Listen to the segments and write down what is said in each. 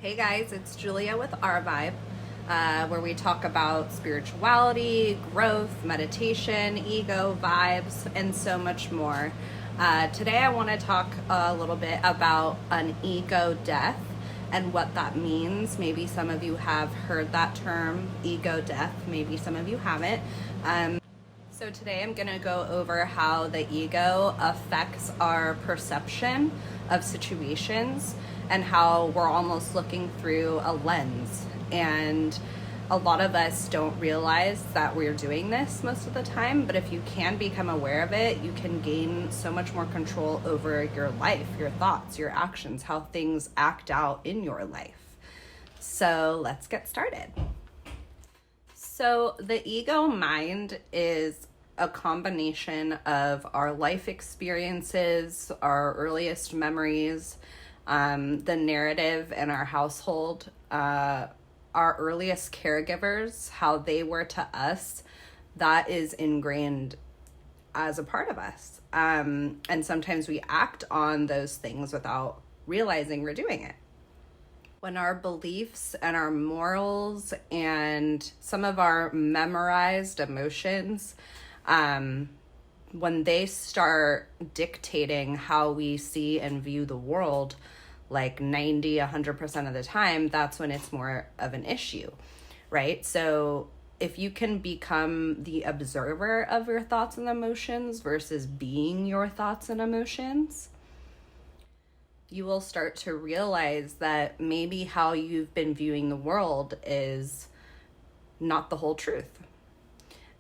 Hey guys, it's Julia with Our Vibe, where we talk about spirituality, growth, meditation, ego, vibes, and so much more. Today I want to talk a little bit about an ego death and what that means. Maybe some of you have heard that term, ego death. Maybe some of you haven't. So today I'm going to go over how the ego affects our perception of situations and how we're almost looking through a lens. And a lot of us don't realize that we're doing this most of the time, but if you can become aware of it, you can gain so much more control over your life, your thoughts, your actions, how things act out in your life. So let's get started. So the ego mind is a combination of our life experiences, our earliest memories, the narrative in our household, our earliest caregivers, how they were to us, that is ingrained as a part of us. And sometimes we act on those things without realizing we're doing it. When our beliefs and our morals and some of our memorized emotions, when they start dictating how we see and view the world, like 100% of the time, that's when it's more of an issue, right? So if you can become the observer of your thoughts and emotions versus being your thoughts and emotions, you will start to realize that maybe how you've been viewing the world is not the whole truth.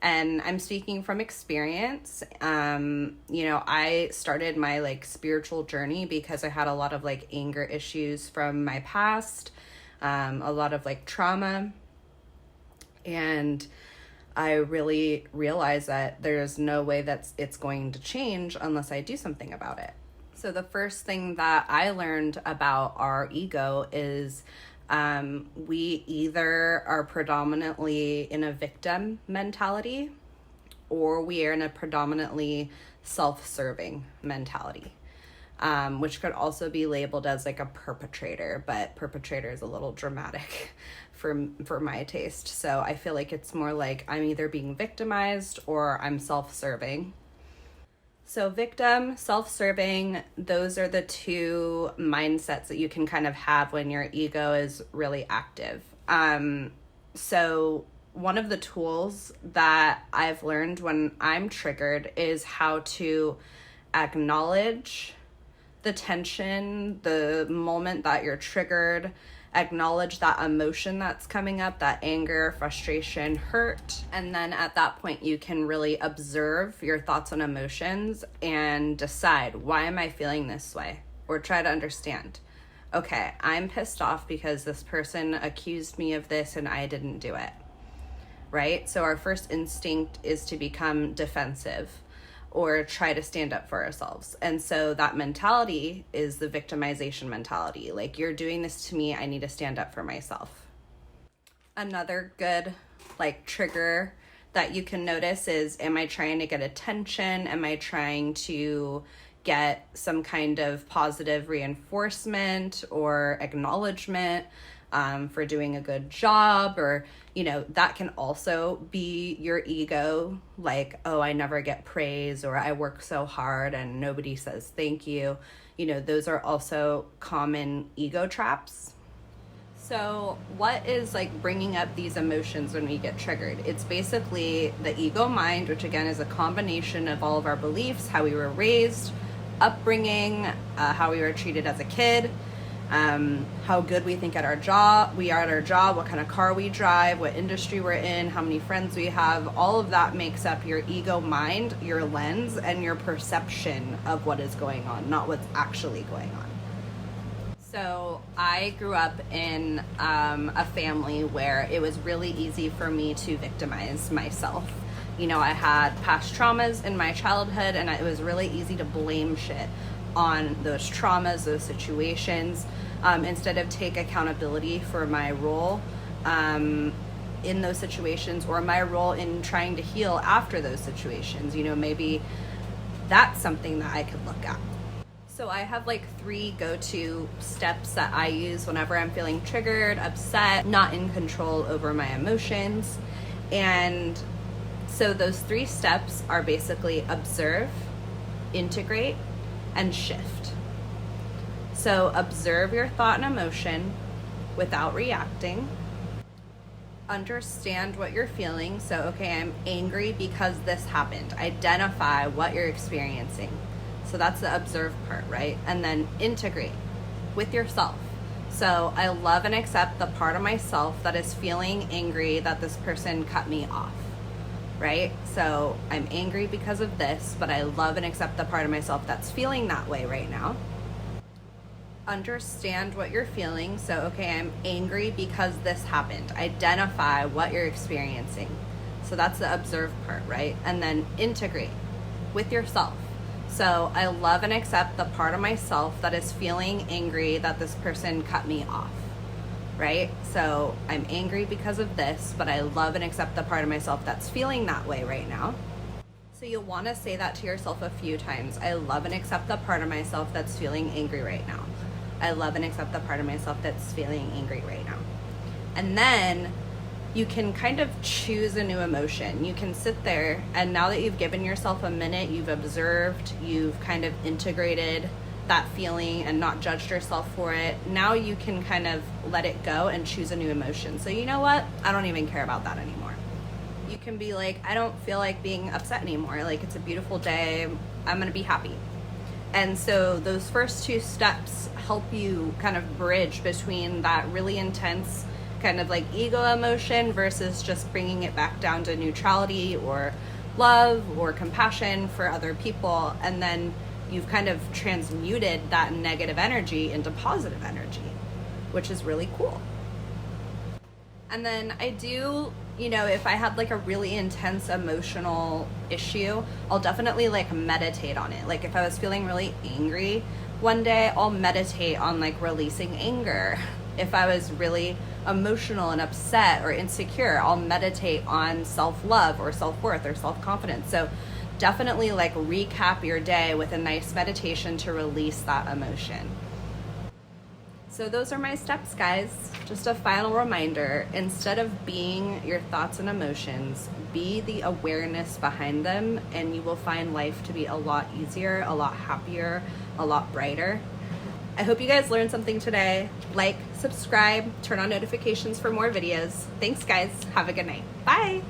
And I'm speaking from experience. I started my spiritual journey because I had a lot of anger issues from my past, a lot of trauma. And I really realized that there's no way that it's going to change unless I do something about it. So the first thing that I learned about our ego is we either are predominantly in a victim mentality or we are in a predominantly self-serving mentality, which could also be labeled as a perpetrator, but perpetrator is a little dramatic for my taste. So I feel like it's more like I'm either being victimized or I'm self-serving. So victim, self-serving, those are the two mindsets that you can kind of have when your ego is really active. So one of the tools that I've learned when I'm triggered is how to acknowledge the tension, the moment that you're triggered, acknowledge that emotion that's coming up, that anger, frustration, hurt. And then at that point, you can really observe your thoughts and emotions and decide, why am I feeling this way? Or try to understand, okay, I'm pissed off because this person accused me of this and I didn't do it, right? So our first instinct is to become defensive or try to stand up for ourselves. And so that mentality is the victimization mentality. Like, you're doing this to me, I need to stand up for myself. Another good trigger that you can notice is, am I trying to get attention? Am I trying to get some kind of positive reinforcement or acknowledgement for doing a good job? Or that can also be your ego, oh, I never get praise, or I work so hard and nobody says thank you. Those are also common ego traps. So what is bringing up these emotions when we get triggered? It's basically the ego mind, which again is a combination of all of our beliefs, how we were raised, upbringing, how we were treated as a kid, how good we think we are at our job, what kind of car we drive, what industry we're in, how many friends we have. All of that makes up your ego mind, your lens, and your perception of what is going on, not what's actually going on. So I grew up in a family where it was really easy for me to victimize myself. I had past traumas in my childhood, and it was really easy to blame shit on those traumas, those situations, instead of take accountability for my role in those situations, or my role in trying to heal after those situations. Maybe that's something that I could look at. So I have like 3 go-to steps that I use whenever I'm feeling triggered, upset, not in control over my emotions. And so those 3 steps are basically observe, integrate, and shift. So observe your thought and emotion without reacting. Understand what you're feeling. So, okay, I'm angry because this happened. Identify what you're experiencing. So that's the observe part, right? And then integrate with yourself. So I love and accept the part of myself that is feeling angry that this person cut me off, right? So I'm angry because of this, but I love and accept the part of myself that's feeling that way right now. Understand what you're feeling. So, okay, I'm angry because this happened. Identify what you're experiencing. So that's the observe part, right? And then integrate with yourself. So I love and accept the part of myself that is feeling angry that this person cut me off, right? So I'm angry because of this, but I love and accept the part of myself that's feeling that way right now. So you'll want to say that to yourself a few times. I love and accept the part of myself that's feeling angry right now. I love and accept the part of myself that's feeling angry right now. And then you can kind of choose a new emotion. You can sit there, and now that you've given yourself a minute, you've observed, you've kind of integrated that feeling and not judged yourself for it. Now you can kind of let it go and choose a new emotion. So you know what? I don't even care about that anymore. You can be like, I don't feel like being upset anymore. Like, it's a beautiful day. I'm gonna be happy. And so those first 2 steps help you kind of bridge between that really intense kind of like ego emotion versus just bringing it back down to neutrality or love or compassion for other people. And then you've kind of transmuted that negative energy into positive energy, which is really cool. And then I do, if I had like a really intense emotional issue, I'll definitely like meditate on it. Like if I was feeling really angry one day, I'll meditate on like releasing anger. If I was really emotional and upset or insecure, I'll meditate on self-love or self-worth or self-confidence. So definitely like recap your day with a nice meditation to release that emotion. So those are my steps, guys. Just a final reminder, instead of being your thoughts and emotions, be the awareness behind them, and you will find life to be a lot easier, a lot happier, a lot brighter. I hope you guys learned something today. Like, subscribe, turn on notifications for more videos. Thanks, guys. Have a good night. Bye.